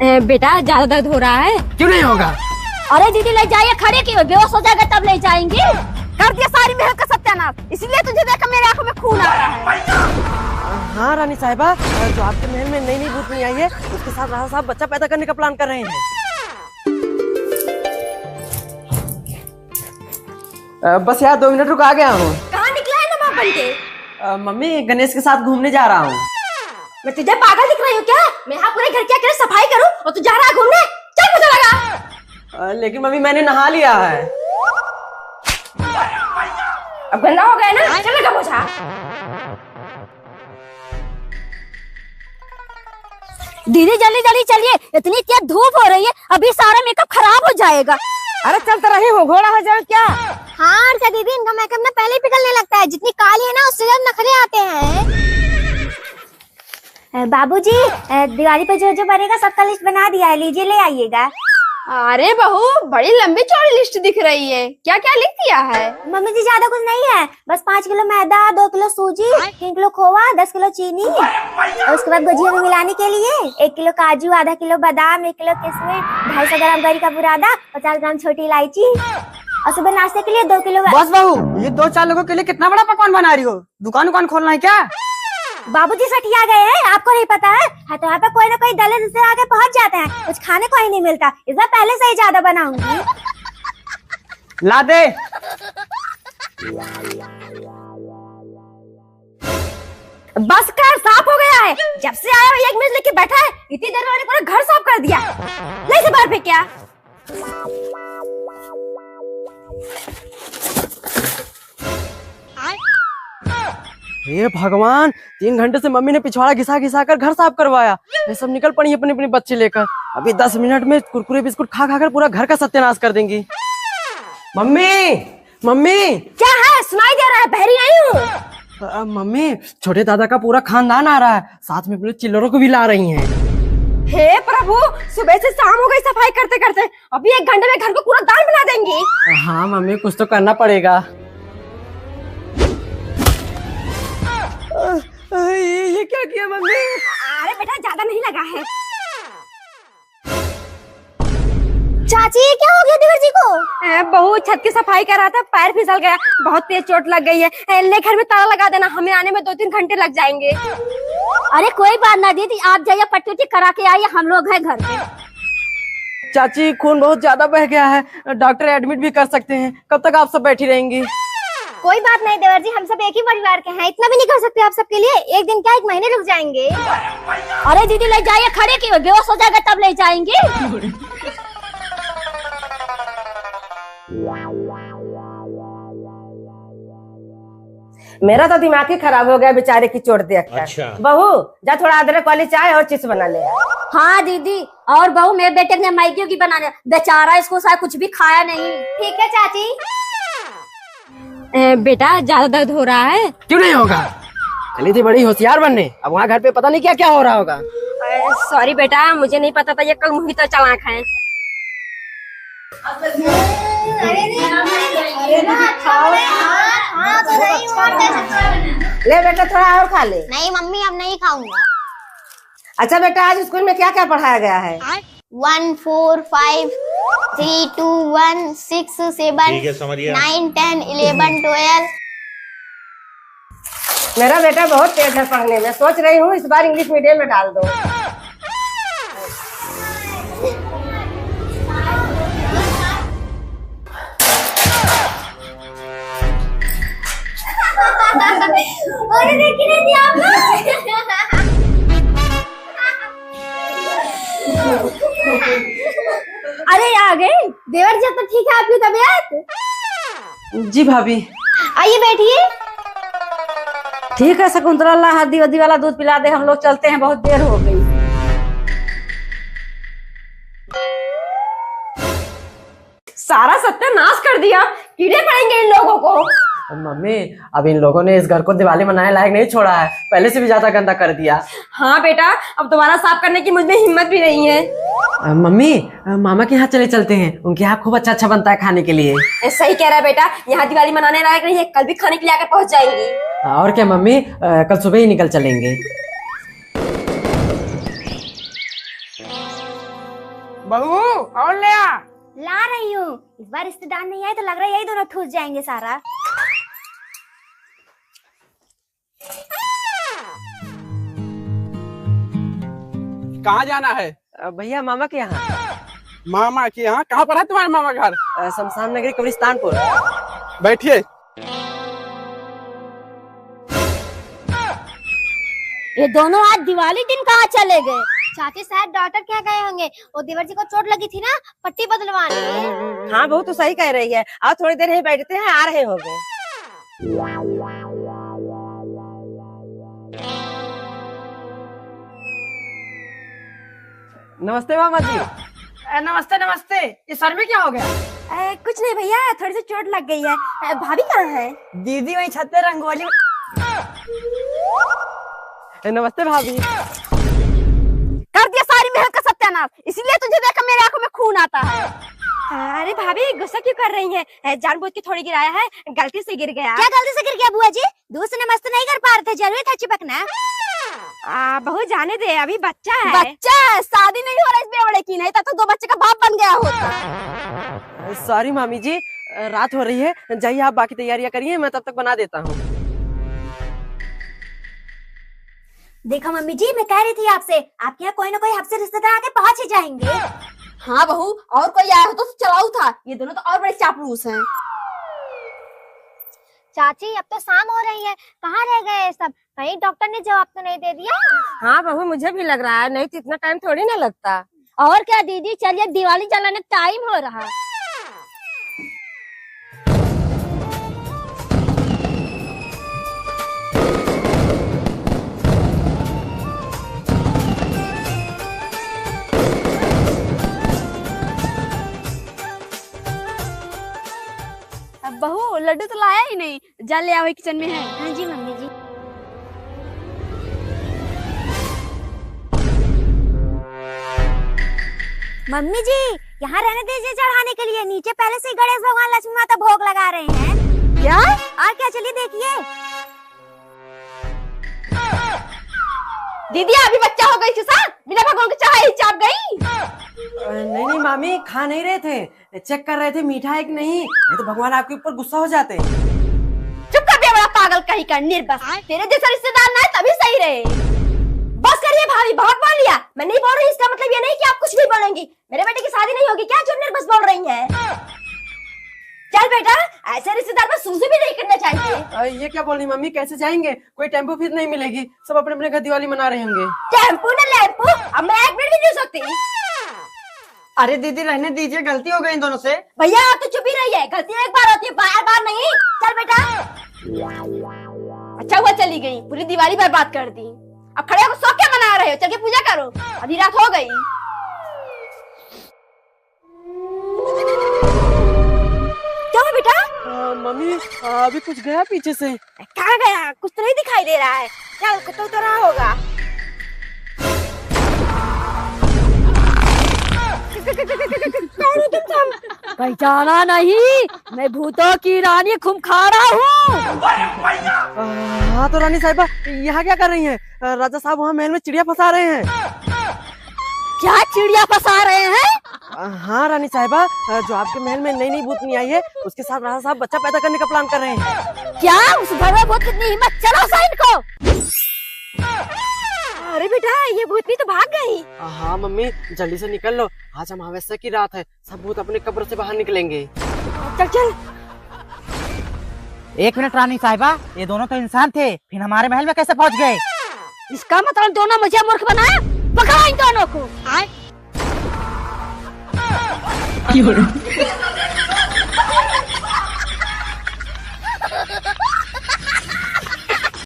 बेटा ज्यादा दर्द हो रहा है। क्यों नहीं होगा? अरे दीदी ले जाइए, खड़े क्यों, बेहोश हो जाएगा तब ले जाएंगे। कर दिया सारी मेहनत का सत्यानाश, इसीलिए तुझे देखकर मेरी आंखों में खून आ रहा है। हाँ रानी साहिबा, जो आपके महल में नई नई भूतनी आई है उसके साथ राजा साहब बच्चा पैदा करने का प्लान कर रहे हैं। बस यार 2 मिनट रुक, आ गया हूँ। कहाँ निकला है नवाब बनके? मम्मी गणेश के साथ घूमने जा रहा हूँ। मैं तुझे पागल दिख रही हूँ क्या? मैं यहाँ पूरे घर क्या करे सफाई करूँ और तू जा रहा है घूमने? चल मुझे लगा। लेकिन मम्मी मैंने नहा लिया है। अब गंदा हो गया ना, चल लगा पोछा। दीदी जल्दी जल्दी चलिए, इतनी तेज धूप हो रही है, अभी सारा मेकअप खराब हो जाएगा। अरे चलते रही हो, घोड़ा हो जाए क्या? हाँ अर्चा दीदी, इनका मेकअप ना पहले ही पिघलने लगता है, जितनी काली है ना उससे ज्यादा नखरे आते हैं। बाबूजी दिवाली पे जो जो बनेगा सबका लिस्ट बना दिया है, लीजिए ले आइएगा। अरे बहू बड़ी लंबी चौड़ी लिस्ट दिख रही है, क्या क्या लिख दिया है? मम्मी जी ज्यादा कुछ नहीं है, बस 5 किलो मैदा, 2 किलो सूजी, 3 किलो खोवा, 10 किलो चीनी और उसके बाद गुजिया में मिलाने के लिए 1 किलो काजू, आधा किलो बादाम, 1 किलो किशमिश, 250 ग्राम गरी का बुरादा, 50 ग्राम छोटी इलायची और सुबह नाश्ते के लिए 2 किलो। बस बहू, ये 2-4 लोगों के लिए कितना बड़ा पकवान बना रही हो? दुकान खोलना है क्या? बाबूजी सठिया गए हैं, आपको नहीं पता है? तो यहाँ पे कोई ना कोई दलित से आगे पहुँच जाते हैं, कुछ खाने को ही नहीं मिलता, इस बार पहले से ही ज्यादा बनाऊंगी। ला दे। बस कर, साफ हो गया है। जब से आया हुआ 1 मिनट लेके बैठा है, इतनी देर में पूरा घर साफ कर दिया। ले से बाहर फेंक क्या? हे भगवान, 3 घंटे से मम्मी ने पिछवाड़ा घिसा घिसा कर घर साफ करवाया। ये सब निकल पड़ी अपने अपने बच्चे लेकर। अभी 10 मिनट में कुरकुरे बिस्कुट खा खा कर पूरा घर का सत्यानाश कर देंगी। मम्मी मम्मी, क्या है? सुनाई दे रहा है? बहरी नहीं हूँ। मम्मी, छोटे दादा का पूरा खानदान आ रहा है, साथ में अपने चिल्लरों को भी ला रही हैं। हे प्रभु, सुबह से शाम हो गई सफाई करते करते, अभी 1 घंटे में घर को पूरा दाल बना देंगी। हाँ मम्मी, कुछ तो करना पड़ेगा। ये क्या किया मम्मी? अरे बेटा ज्यादा नहीं लगा है। चाची ये क्या हो गया देवर जी को? बहू छत की सफाई कर रहा था, पैर फिसल गया, बहुत तेज चोट लग गई है। ले घर में ताला लगा देना, हमें आने में 2-3 घंटे लग जाएंगे। अरे कोई बात ना दीदी, आप जाइए पट्टी करा के आइए, हम लोग हैं घर पे। चाची खून बहुत ज्यादा बह गया है, डॉक्टर एडमिट भी कर सकते हैं। कब तक आप सब बैठी रहेंगी? कोई बात नहीं देवर जी, हम सब एक ही परिवार के हैं, इतना भी नहीं कर सकते आप सबके लिए। 1 दिन क्या 1 महीने रुक जाएंगे। अरे दीदी ले जाइए, खड़े क्यों, बेहोश हो जाएगा तब ले जाएंगे। मेरा तो दिमाग ही खराब हो गया बेचारे की चोट देखकर। अच्छा। बहू जा थोड़ा अदरक वाली चाय और चिप्स बना ले। हाँ दीदी, और बहू मेरे बेटे ने मैगी की बनाने, बेचारा इसको शायद कुछ भी खाया नहीं। ठीक है चाची। बेटा ज्यादा दर्द हो रहा है। क्यों नहीं होगा? चली थी बड़ी होशियार बनने, अब वहाँ घर पे पता नहीं क्या क्या हो रहा होगा। सॉरी बेटा, मुझे नहीं पता था ये कल मुही तो चालाक है। ले बेटा थोड़ा और खा ले। नहीं मम्मी अब नहीं खाऊंगा। अच्छा बेटा, आज स्कूल में क्या क्या पढ़ाया गया है? 1 4 5 3 2 1 6 7 ठीक है, समझ गया। 9 10 11 12। मेरा बेटा बहुत तेज है पढ़ने में, सोच रही हूँ इस बार इंग्लिश मीडियम में डाल दो। अरे देखी नहीं थी आप अरे आ गए देवर जी, तो ठीक है आपकी तबीयत? जी भाभी। आइए बैठिए। ठीक है शकुंतला, अल्लाह हल्दी वल्दी वाला दूध पिला दे, हम लोग चलते हैं, बहुत देर हो गई। सारा सत्यानाश कर दिया, कीड़े पड़ेंगे इन लोगों को। मम्मी, अब इन लोगों ने इस घर को दिवाली मनाने लायक नहीं छोड़ा है, पहले से भी ज्यादा गंदा कर दिया। हाँ बेटा, अब दोबारा साफ करने की मुझ में हिम्मत भी नहीं है। मम्मी, मामा के यहाँ चले चलते हैं, उनके यहाँ खूब अच्छा अच्छा बनता है खाने के लिए। सही कह रहा है बेटा, यहाँ दिवाली मनाने लायक नहीं है, कल भी खाने के लिए आकर पहुँच जाएंगी। और क्या मम्मी, कल सुबह ही निकल चलेंगे। बहू और ले आ। ला रही हूँ। इस बार रिश्तेदार नहीं आए तो लग रहा है यही दोनों ठूस जाएंगे सारा। कहाँ जाना है? भैया मामा के यहाँ। मामा के यहाँ? कहाँ पर है तुम्हारे मामा घर? शमशान नगरी कब्रिस्तानपुर। बैठिए। ये दोनों आज दिवाली दिन कहाँ चले गए? चाची शायद डॉक्टर क्या गए होंगे, वो देवर जी को चोट लगी थी ना, पट्टी बदलवाने। हाँ बहू तो सही कह रही है। आप थोड़ी देर यहीं बैठते हैं, आ रहे होंगे। नमस्ते मामा जी। नमस्ते नमस्ते। ये सर में क्या हो गया? कुछ नहीं भैया, थोड़ी सी चोट लग गई है। भाभी कहाँ है? दीदी वही छत पे रंगोली। नमस्ते भाभी। कर दिया सारी मेहनत का सत्यानाश, इसीलिए तुझे देखकर मेरी आंखों में खून आता है। अरे भाभी गुस्सा क्यों कर रही हैं? जानबूझ के थोड़ी गिराया है, गलती से गिर गया। क्या गलती से गिर गया बुआ जी? दूध से नमस्ते नहीं कर पा रहे थे, जरूरी था चिपकना। बहू जाने दे, अभी बच्चा है। बच्चा है, शादी नहीं हो रहा इसमें बड़े की, नहीं तो 2 बच्चे का बाप बन गया होता। सॉरी मामी जी, रात हो रही है, जाइए आप बाकी तैयारियां करिए, मैं तब तक बना देता हूँ। देखो मम्मी जी, मैं कह रही थी आपसे, आपके यहाँ कोई ना कोई आपसे रिश्तेदार आके पहुंच ही जाएंगे। हाँ बहू, और कोई आया हो तो चलाऊ था, ये दोनों तो और बड़े चापलूस हैं। चाची अब तो शाम हो रही है, कहाँ रह गए सब? कहीं डॉक्टर ने जवाब तो नहीं दे दिया? हाँ बहू मुझे भी लग रहा है, नहीं तो इतना टाइम थोड़ी ना लगता। और क्या दीदी, चलिए दिवाली जलाने का टाइम हो रहा है। बहू लड्डू तो लाया ही नहीं, जल ले आओ, किचन में है। हाँ जी मम्मी जी। मम्मी जी यहाँ रहने दीजिए चढ़ाने के लिए, नीचे पहले से ही गणेश भगवान लक्ष्मी माता भोग लगा रहे हैं। क्या? और क्या, चलिए देखिए। दीदी अभी बच्चा हो गई थी साथ, बिना भगवान के चाय चाप गई। नहीं मामी, खा नहीं रहे थे, चेक कर रहे थे मीठा है कि नहीं तो भगवान आपके ऊपर गुस्सा हो जाते। चुप कर बे, बड़ा पागल कहीं का निर्बस। तेरे जैसा रिश्तेदार ना है तभी सही रहे। बस करिए भाभी, बहुत बोल लिया। मैं नहीं बोल रही, इसका मतलब ये नहीं कि आप कुछ भी बोलेंगी। मेरे बेटे की शादी नहीं होगी क्या जो निर्बस बोल रही हैं? चल बेटा, ऐसे रिश्तेदार पर सूझे भी नहीं करना चाहिए। ये क्या बोल रही मम्मी, कैसे जाएंगे? कोई टेम्पो फीस नहीं मिलेगी, सब अपने अपने घर दिवाली मना रहे होंगे। टेम्पो न लैम्पो, अब मैं 1 मिनट भी नहीं हो सकती। अरे दीदी रहने दीजिए, गलती हो गई इन दोनों से। भैया आप तो चुप ही रही है, गलती एक बार होती है, बार बार नहीं। चल बेटा। अच्छा हुआ चली गई, पूरी दिवाली बर्बाद कर दी। अब खड़े होकर सो क्या मना रहे हो? चल के पूजा करो, अभी रात हो गई। क्या है बेटा? मम्मी अभी कुछ गया पीछे से। कहाँ गया? कुछ तो नहीं दिखाई दे रहा है। चल कुछ तो रहा होगा। पहचाना नहीं, मैं भूतों की रानी खूंखारा हूँ। हाँ तो रानी साहिबा यहाँ क्या कर रही हैं? राजा साहब वहाँ महल में चिड़िया फंसा रहे हैं। क्या चिड़िया फंसा रहे हैं? हाँ रानी साहिबा, जो आपके महल में नई नई भूतनी आई है, उसके साथ राजा साहब बच्चा पैदा करने का प्लान कर रहे हैं। क्या? उस घर में बहुत कितनी हिम्मत, चलो साइन को। अरे बेटा, ये भूतनी तो भाग गई। हाँ मम्मी जल्दी से निकल लो, आज अमावस्या की रात है, सब भूत अपने कब्र से बाहर निकलेंगे। चल चल। 1 मिनट रानी साहिबा, ये दोनों तो इंसान थे, फिर हमारे महल में कैसे पहुंच गए? इसका मतलब दोनों मुझे मूर्ख बनाया। पकड़ो इन दोनों को।